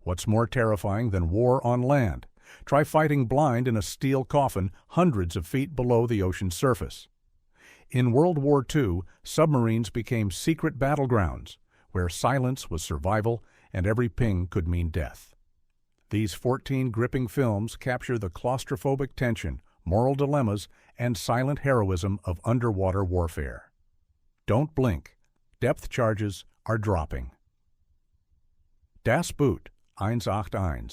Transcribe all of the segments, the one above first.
What's more terrifying than war on land? Try fighting blind in a steel coffin hundreds of feet below the ocean's surface. In World War II, submarines became secret battlegrounds, where silence was survival and every ping could mean death. These 14 gripping films capture the claustrophobic tension, moral dilemmas, and silent heroism of underwater warfare. Don't blink. Depth charges are dropping. Das Boot, 181.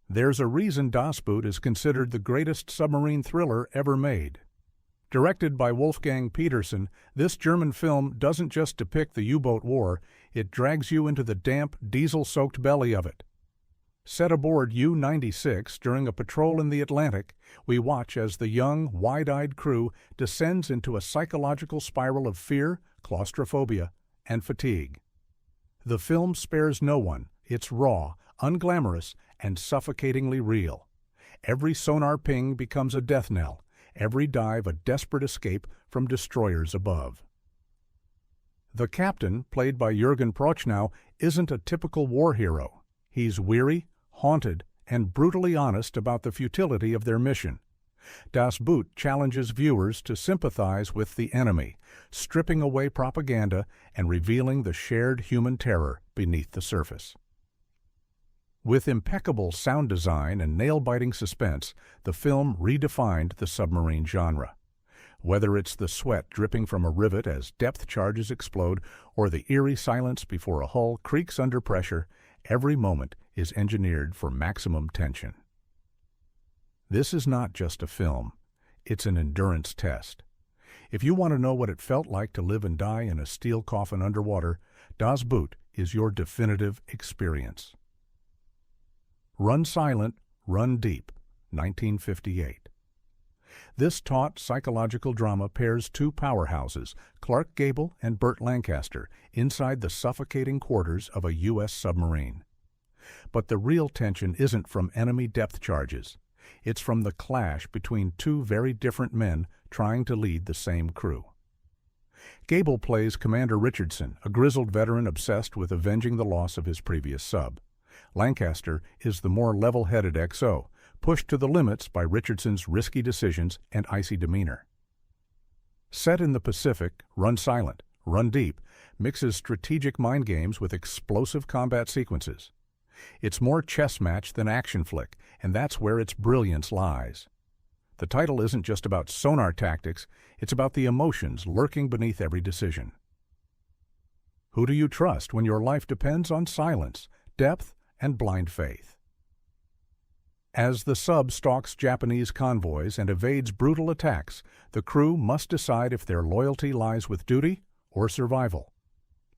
There's a reason Das Boot is considered the greatest submarine thriller ever made. Directed by Wolfgang Petersen, this German film doesn't just depict the U-boat war, it drags you into the damp, diesel-soaked belly of it. Set aboard U-96 during a patrol in the Atlantic, we watch as the young, wide-eyed crew descends into a psychological spiral of fear, claustrophobia, and fatigue. The film spares no one. It's raw, unglamorous, and suffocatingly real. Every sonar ping becomes a death knell, every dive a desperate escape from destroyers above. The captain, played by Jürgen Prochnow, isn't a typical war hero. He's weary, haunted, and brutally honest about the futility of their mission. Das Boot challenges viewers to sympathize with the enemy, stripping away propaganda and revealing the shared human terror beneath the surface. With impeccable sound design and nail-biting suspense, the film redefined the submarine genre. Whether it's the sweat dripping from a rivet as depth charges explode or the eerie silence before a hull creaks under pressure, every moment is engineered for maximum tension. This is not just a film, it's an endurance test. If you want to know what it felt like to live and die in a steel coffin underwater, Das Boot is your definitive experience. Run Silent, Run Deep, 1958. This taut psychological drama pairs two powerhouses, Clark Gable and Burt Lancaster, inside the suffocating quarters of a U.S. submarine. But the real tension isn't from enemy depth charges. It's from the clash between two very different men trying to lead the same crew. Gable plays Commander Richardson, a grizzled veteran obsessed with avenging the loss of his previous sub. Lancaster is the more level-headed XO, pushed to the limits by Richardson's risky decisions and icy demeanor. Set in the Pacific, Run Silent, Run Deep mixes strategic mind games with explosive combat sequences. It's more chess match than action flick, and that's where its brilliance lies. The title isn't just about sonar tactics, it's about the emotions lurking beneath every decision. Who do you trust when your life depends on silence, depth, and blind faith? As the sub stalks Japanese convoys and evades brutal attacks, the crew must decide if their loyalty lies with duty or survival.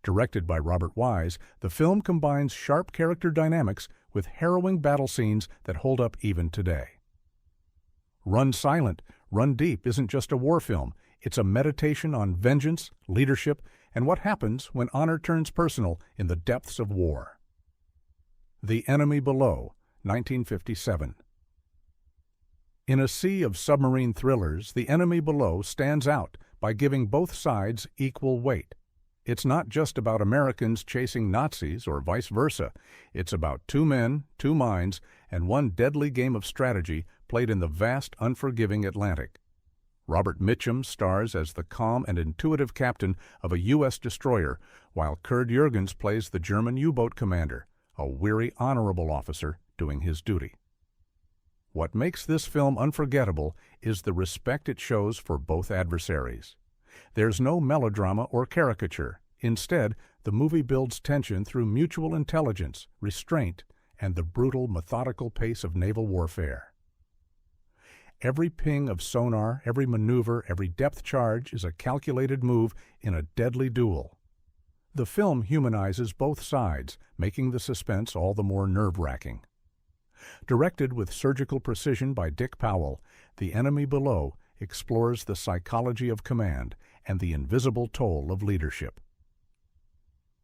Directed by Robert Wise, the film combines sharp character dynamics with harrowing battle scenes that hold up even today. Run Silent, Run Deep isn't just a war film, it's a meditation on vengeance, leadership, and what happens when honor turns personal in the depths of war. The Enemy Below, 1957. In a sea of submarine thrillers, The Enemy Below stands out by giving both sides equal weight. It's not just about Americans chasing Nazis or vice versa. It's about two men, two minds, and one deadly game of strategy played in the vast, unforgiving Atlantic. Robert Mitchum stars as the calm and intuitive captain of a U.S. destroyer, while Kurt Jürgens plays the German U-boat commander, a weary, honorable officer doing his duty. What makes this film unforgettable is the respect it shows for both adversaries. There's no melodrama or caricature. Instead, the movie builds tension through mutual intelligence, restraint, and the brutal, methodical pace of naval warfare. Every ping of sonar, every maneuver, every depth charge is a calculated move in a deadly duel. The film humanizes both sides, making the suspense all the more nerve-wracking. Directed with surgical precision by Dick Powell, The Enemy Below explores the psychology of command and the invisible toll of leadership.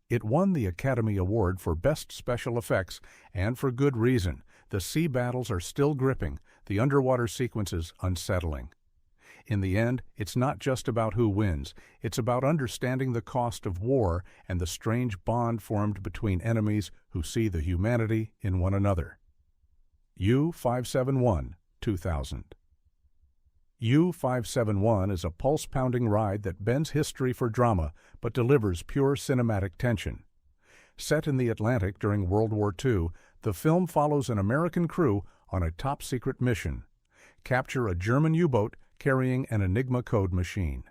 It won the Academy Award for Best Special Effects, and for good reason. The sea battles are still gripping, the underwater sequences unsettling. In the end, it's not just about who wins, it's about understanding the cost of war and the strange bond formed between enemies who see the humanity in one another. U-571, 2000. U-571 is a pulse-pounding ride that bends history for drama but delivers pure cinematic tension. Set in the Atlantic during World War II, the film follows an American crew on a top-secret mission: capture a German U-boat carrying an Enigma code machine.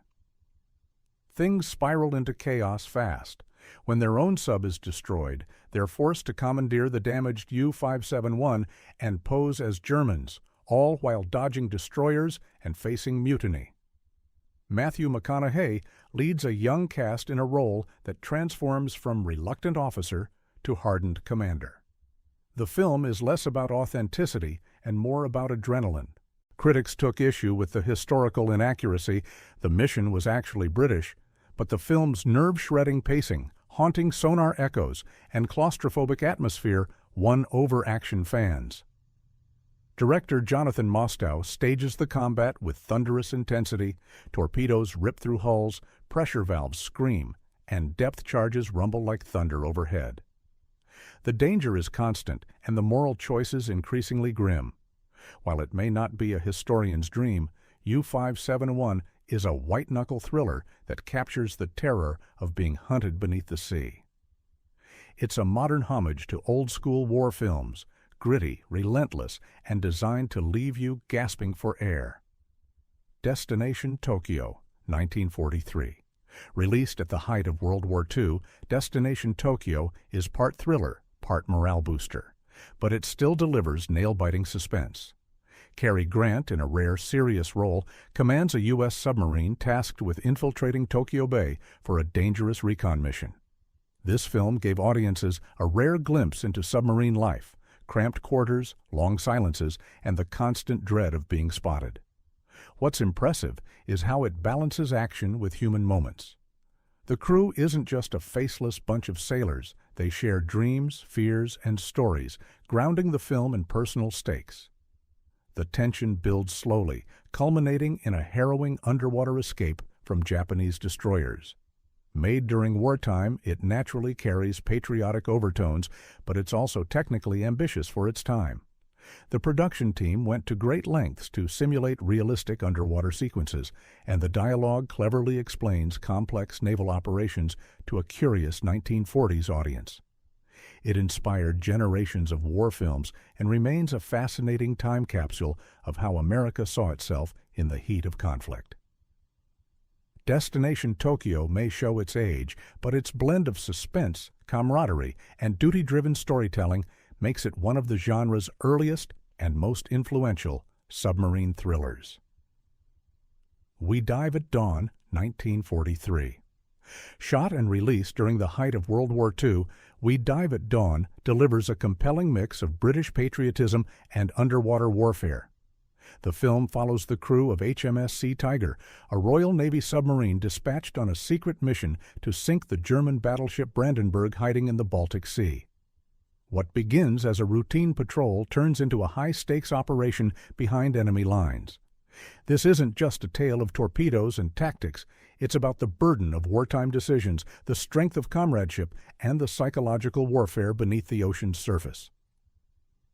Things spiral into chaos fast. When their own sub is destroyed, they're forced to commandeer the damaged U-571 and pose as Germans, all while dodging destroyers and facing mutiny. Matthew McConaughey leads a young cast in a role that transforms from reluctant officer to hardened commander. The film is less about authenticity and more about adrenaline. Critics took issue with the historical inaccuracy. The mission was actually British, but the film's nerve-shredding pacing, haunting sonar echoes, and claustrophobic atmosphere won over action fans. Director Jonathan Mostow stages the combat with thunderous intensity. Torpedoes rip through hulls, pressure valves scream, and depth charges rumble like thunder overhead. The danger is constant, and the moral choices increasingly grim. While it may not be a historian's dream, U-571 is a white-knuckle thriller that captures the terror of being hunted beneath the sea. It's a modern homage to old-school war films, gritty, relentless, and designed to leave you gasping for air. Destination Tokyo, 1943. Released at the height of World War II, Destination Tokyo is part thriller, part morale booster, but it still delivers nail-biting suspense. Cary Grant, in a rare, serious role, commands a U.S. submarine tasked with infiltrating Tokyo Bay for a dangerous recon mission. This film gave audiences a rare glimpse into submarine life: cramped quarters, long silences, and the constant dread of being spotted. What's impressive is how it balances action with human moments. The crew isn't just a faceless bunch of sailors. They share dreams, fears, and stories, grounding the film in personal stakes. The tension builds slowly, culminating in a harrowing underwater escape from Japanese destroyers. Made during wartime, it naturally carries patriotic overtones, but it's also technically ambitious for its time. The production team went to great lengths to simulate realistic underwater sequences, and the dialogue cleverly explains complex naval operations to a curious 1940s audience. It inspired generations of war films and remains a fascinating time capsule of how America saw itself in the heat of conflict. Destination Tokyo may show its age, but its blend of suspense, camaraderie, and duty-driven storytelling makes it one of the genre's earliest and most influential submarine thrillers. We Dive at Dawn, 1943. Shot and released during the height of World War II, We Dive at Dawn delivers a compelling mix of British patriotism and underwater warfare. The film follows the crew of HMS Sea Tiger, a Royal Navy submarine dispatched on a secret mission to sink the German battleship Brandenburg hiding in the Baltic Sea. What begins as a routine patrol turns into a high-stakes operation behind enemy lines. This isn't just a tale of torpedoes and tactics. It's about the burden of wartime decisions, the strength of comradeship, and the psychological warfare beneath the ocean's surface.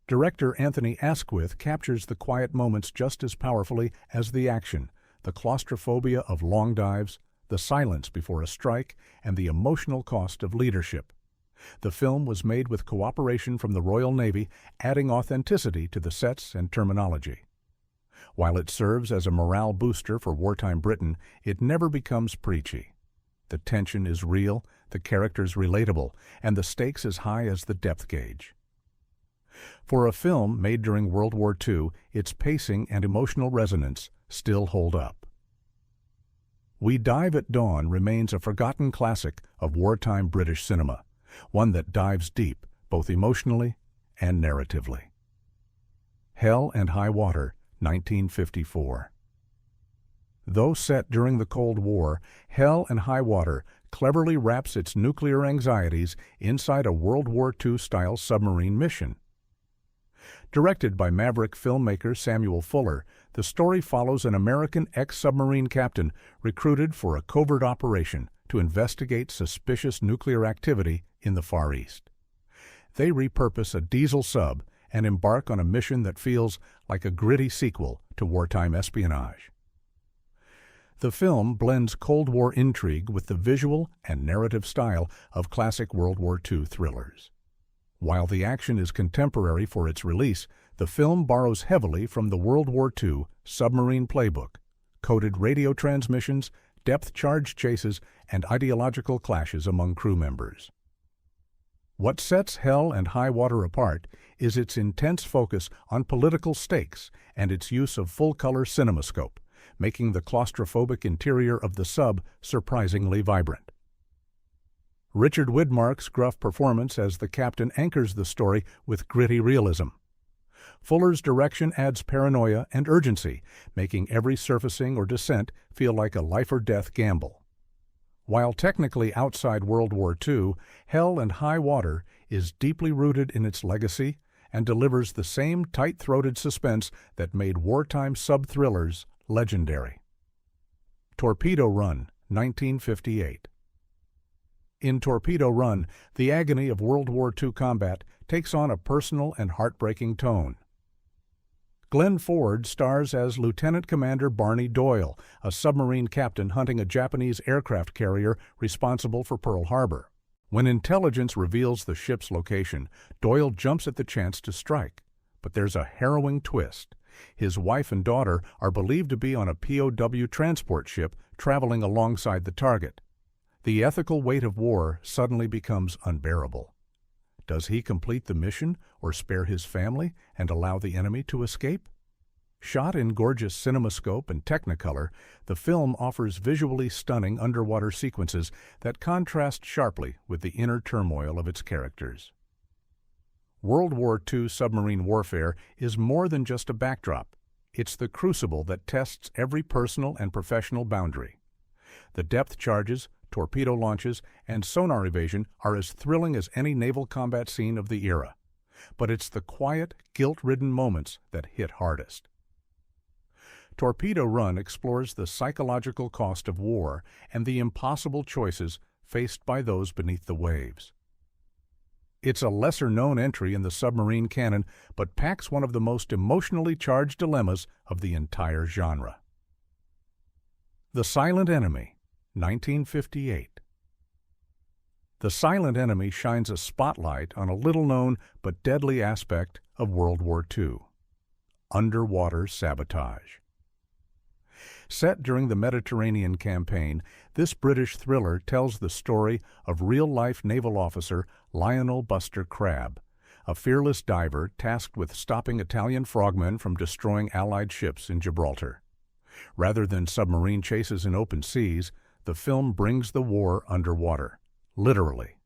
Director Anthony Asquith captures the quiet moments just as powerfully as the action: the claustrophobia of long dives, the silence before a strike, and the emotional cost of leadership. The film was made with cooperation from the Royal Navy, adding authenticity to the sets and terminology. While it serves as a morale booster for wartime Britain, it never becomes preachy. The tension is real, the characters relatable, and the stakes as high as the depth gauge. For a film made during World War II, its pacing and emotional resonance still hold up. We Dive at Dawn remains a forgotten classic of wartime British cinema, one that dives deep, both emotionally and narratively. Hell and High Water, 1954. Though set during the Cold War, Hell and High Water cleverly wraps its nuclear anxieties inside a World War II-style submarine mission. Directed by maverick filmmaker Samuel Fuller, the story follows an American ex-submarine captain recruited for a covert operation to investigate suspicious nuclear activity in the Far East. They repurpose a diesel sub and embark on a mission that feels like a gritty sequel to wartime espionage. The film blends Cold War intrigue with the visual and narrative style of classic World War II thrillers. While the action is contemporary for its release, the film borrows heavily from the World War II submarine playbook, coded radio transmissions, depth-charged chases, and ideological clashes among crew members. What sets Hell and High Water apart is its intense focus on political stakes and its use of full-color cinemascope, making the claustrophobic interior of the sub surprisingly vibrant. Richard Widmark's gruff performance as the captain anchors the story with gritty realism. Fuller's direction adds paranoia and urgency, making every surfacing or descent feel like a life-or-death gamble. While technically outside World War II, Hell and High Water is deeply rooted in its legacy and delivers the same tight-throated suspense that made wartime sub-thrillers legendary. Torpedo Run, 1958. In Torpedo Run, the agony of World War II combat takes on a personal and heartbreaking tone. Glenn Ford stars as Lieutenant Commander Barney Doyle, a submarine captain hunting a Japanese aircraft carrier responsible for Pearl Harbor. When intelligence reveals the ship's location, Doyle jumps at the chance to strike. But there's a harrowing twist. His wife and daughter are believed to be on a POW transport ship traveling alongside the target. The ethical weight of war suddenly becomes unbearable. Does he complete the mission or spare his family and allow the enemy to escape? Shot in gorgeous cinemascope and Technicolor, the film offers visually stunning underwater sequences that contrast sharply with the inner turmoil of its characters. World War II submarine warfare is more than just a backdrop. It's the crucible that tests every personal and professional boundary. The depth charges, torpedo launches, and sonar evasion are as thrilling as any naval combat scene of the era. But it's the quiet, guilt-ridden moments that hit hardest. Torpedo Run explores the psychological cost of war and the impossible choices faced by those beneath the waves. It's a lesser-known entry in the submarine canon, but packs one of the most emotionally charged dilemmas of the entire genre. The Silent Enemy, 1958. The Silent Enemy shines a spotlight on a little-known but deadly aspect of World War II: underwater sabotage. Set during the Mediterranean campaign, this British thriller tells the story of real-life naval officer Lionel Buster Crabbe, a fearless diver tasked with stopping Italian frogmen from destroying Allied ships in Gibraltar. Rather than submarine chases in open seas, the film brings the war underwater, literally.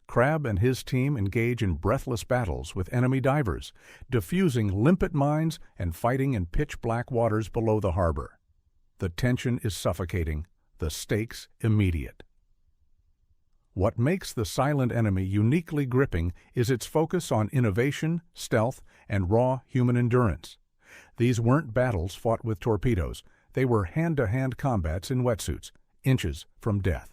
Crabbe and his team engage in breathless battles with enemy divers, defusing limpet mines and fighting in pitch-black waters below the harbor. The tension is suffocating, the stakes immediate. What makes The Silent Enemy uniquely gripping is its focus on innovation, stealth, and raw human endurance. These weren't battles fought with torpedoes. They were hand-to-hand combats in wetsuits, inches from death.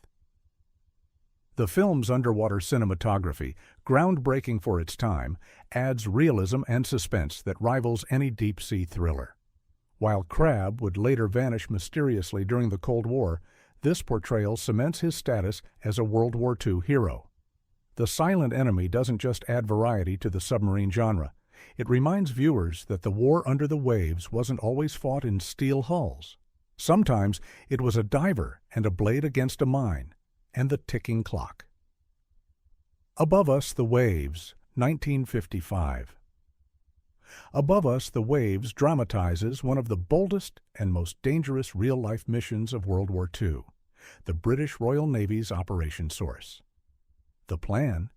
The film's underwater cinematography, groundbreaking for its time, adds realism and suspense that rivals any deep-sea thriller. While Crabbe would later vanish mysteriously during the Cold War, this portrayal cements his status as a World War II hero. The Silent Enemy doesn't just add variety to the submarine genre. It reminds viewers that the war under the waves wasn't always fought in steel hulls. Sometimes it was a diver and a blade against a mine, and the ticking clock. Above Us, the Waves, 1955. Above Us, the Waves dramatizes one of the boldest and most dangerous real-life missions of World War II, the British Royal Navy's Operation Source. The plan?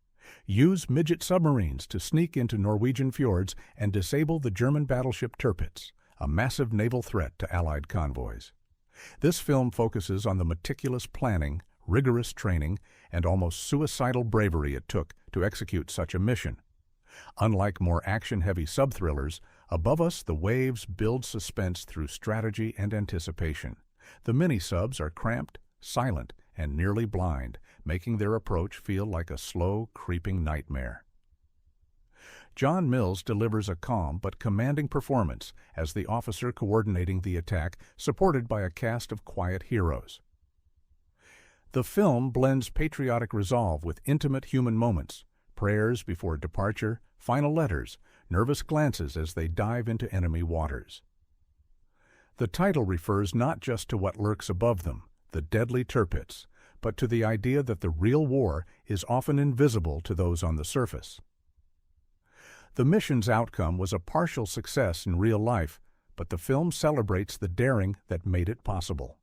Use midget submarines to sneak into Norwegian fjords and disable the German battleship Tirpitz, a massive naval threat to Allied convoys. This film focuses on the meticulous planning, rigorous training, and almost suicidal bravery it took to execute such a mission. Unlike more action-heavy sub-thrillers, Above Us, the waves build suspense through strategy and anticipation. The mini-subs are cramped, silent, and nearly blind, making their approach feel like a slow, creeping nightmare. John Mills delivers a calm but commanding performance as the officer coordinating the attack, supported by a cast of quiet heroes. The film blends patriotic resolve with intimate human moments, prayers before departure, final letters, nervous glances as they dive into enemy waters. The title refers not just to what lurks above them, the deadly turpits, but to the idea that the real war is often invisible to those on the surface. The mission's outcome was a partial success in real life, but the film celebrates the daring that made it possible.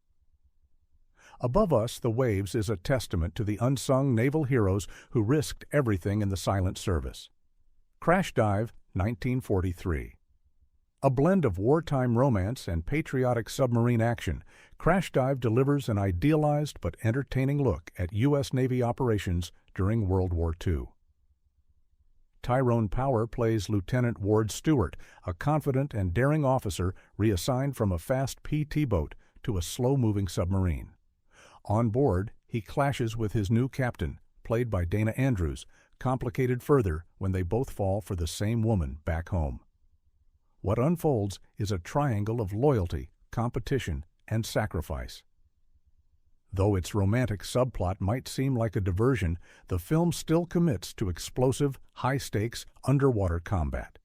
Above Us, the Waves is a testament to the unsung naval heroes who risked everything in the silent service. Crash Dive, 1943. A blend of wartime romance and patriotic submarine action, Crash Dive delivers an idealized but entertaining look at U.S. Navy operations during World War II. Tyrone Power plays Lieutenant Ward Stewart, a confident and daring officer reassigned from a fast PT boat to a slow-moving submarine. On board, he clashes with his new captain, played by Dana Andrews, complicated further when they both fall for the same woman back home. What unfolds is a triangle of loyalty, competition, and sacrifice. Though its romantic subplot might seem like a diversion, the film still commits to explosive, high-stakes, underwater combat.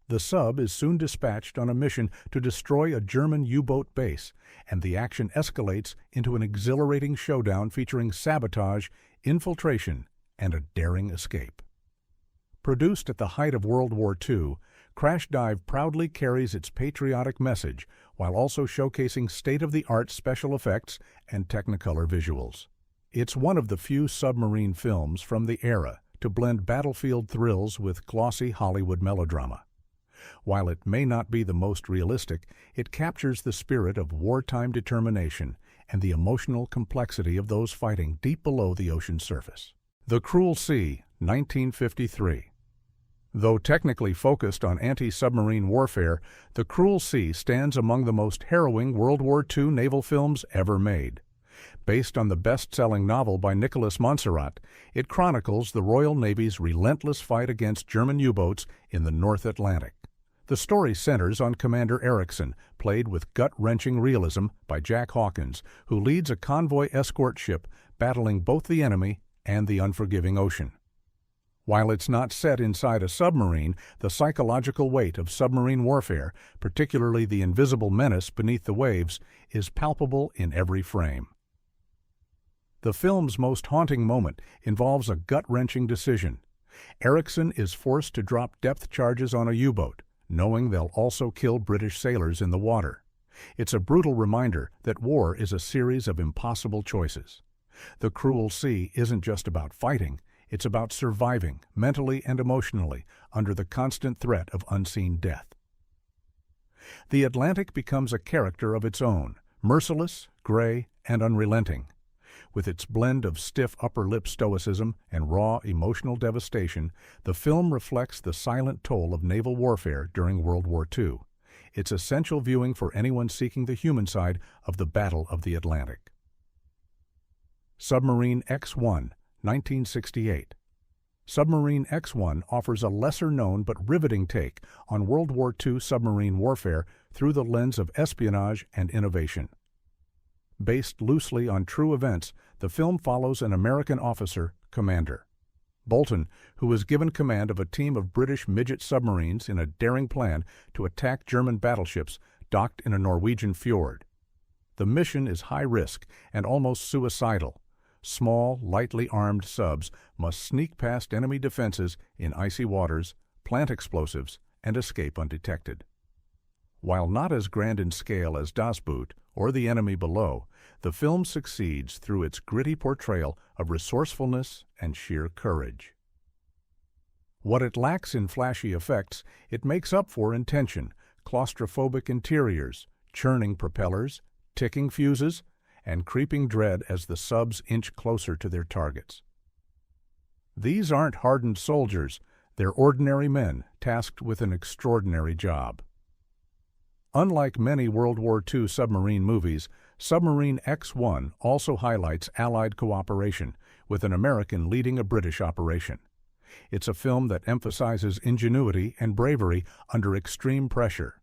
The sub is soon dispatched on a mission to destroy a German U-boat base, and the action escalates into an exhilarating showdown featuring sabotage, infiltration, and a daring escape. Produced at the height of World War II, Crash Dive proudly carries its patriotic message while also showcasing state-of-the-art special effects and Technicolor visuals. It's one of the few submarine films from the era to blend battlefield thrills with glossy Hollywood melodrama. While it may not be the most realistic, it captures the spirit of wartime determination and the emotional complexity of those fighting deep below the ocean's surface. The Cruel Sea, 1953. Though technically focused on anti-submarine warfare, The Cruel Sea stands among the most harrowing World War II naval films ever made. Based on the best-selling novel by Nicholas Montserrat, it chronicles the Royal Navy's relentless fight against German U-boats in the North Atlantic. The story centers on Commander Erickson, played with gut-wrenching realism by Jack Hawkins, who leads a convoy escort ship battling both the enemy and the unforgiving ocean. While it's not set inside a submarine, the psychological weight of submarine warfare, particularly the invisible menace beneath the waves, is palpable in every frame. The film's most haunting moment involves a gut-wrenching decision. Erickson is forced to drop depth charges on a U-boat, knowing they'll also kill British sailors in the water. It's a brutal reminder that war is a series of impossible choices. The Cruel Sea isn't just about fighting. It's about surviving, mentally and emotionally, under the constant threat of unseen death. The Atlantic becomes a character of its own, merciless, gray, and unrelenting. With its blend of stiff upper-lip stoicism and raw emotional devastation, the film reflects the silent toll of naval warfare during World War II. It's essential viewing for anyone seeking the human side of the Battle of the Atlantic. Submarine X1, 1968. Submarine X1 offers a lesser-known but riveting take on World War II submarine warfare through the lens of espionage and innovation. Based loosely on true events, the film follows an American officer, Commander Bolton, who was given command of a team of British midget submarines in a daring plan to attack German battleships docked in a Norwegian fjord. The mission is high risk and almost suicidal. Small, lightly armed subs must sneak past enemy defenses in icy waters, plant explosives, and escape undetected. While not as grand in scale as Das Boot or The Enemy Below, the film succeeds through its gritty portrayal of resourcefulness and sheer courage. What it lacks in flashy effects, it makes up for in tension, claustrophobic interiors, churning propellers, ticking fuses, and creeping dread as the subs inch closer to their targets. These aren't hardened soldiers, They're ordinary men tasked with an extraordinary job. Unlike many World War II submarine movies, Submarine X1 also highlights Allied cooperation, with an American leading a British operation. It's a film that emphasizes ingenuity and bravery under extreme pressure.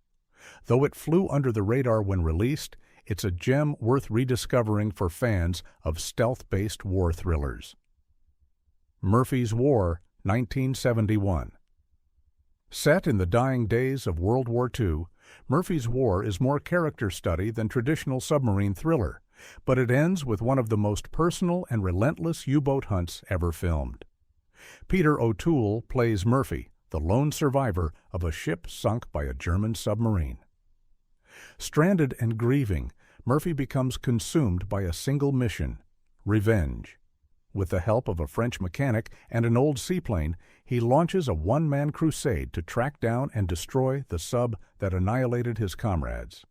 Though it flew under the radar when released, it's a gem worth rediscovering for fans of stealth-based war thrillers. Murphy's War, 1971. Set in the dying days of World War II, Murphy's War is more character study than traditional submarine thriller, but it ends with one of the most personal and relentless U-boat hunts ever filmed. Peter O'Toole plays Murphy, the lone survivor of a ship sunk by a German submarine. Stranded and grieving, Murphy becomes consumed by a single mission: revenge. With the help of a French mechanic and an old seaplane, he launches a one-man crusade to track down and destroy the sub that annihilated his comrades.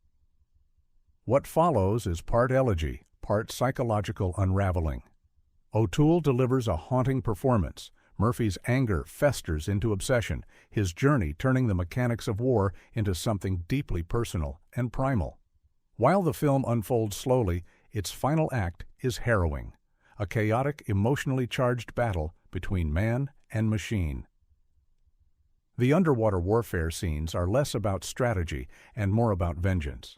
What follows is part elegy, part psychological unraveling. O'Toole delivers a haunting performance. Murphy's anger festers into obsession, his journey turning the mechanics of war into something deeply personal and primal. While the film unfolds slowly, its final act is harrowing. A chaotic, emotionally charged battle between man and machine. The underwater warfare scenes are less about strategy and more about vengeance.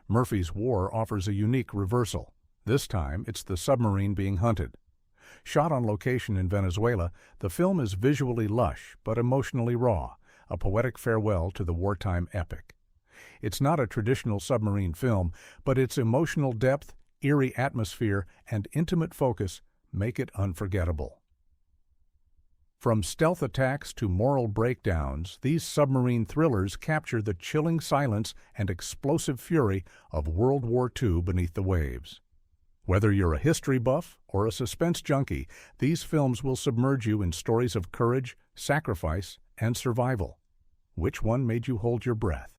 Murphy's War offers a unique reversal. This time, it's the submarine being hunted. Shot on location in Venezuela, the film is visually lush but emotionally raw, a poetic farewell to the wartime epic. It's not a traditional submarine film, but its emotional depth, eerie atmosphere, and intimate focus make it unforgettable. From stealth attacks to moral breakdowns, these submarine thrillers capture the chilling silence and explosive fury of World War II beneath the waves. Whether you're a history buff or a suspense junkie, these films will submerge you in stories of courage, sacrifice, and survival. Which one made you hold your breath?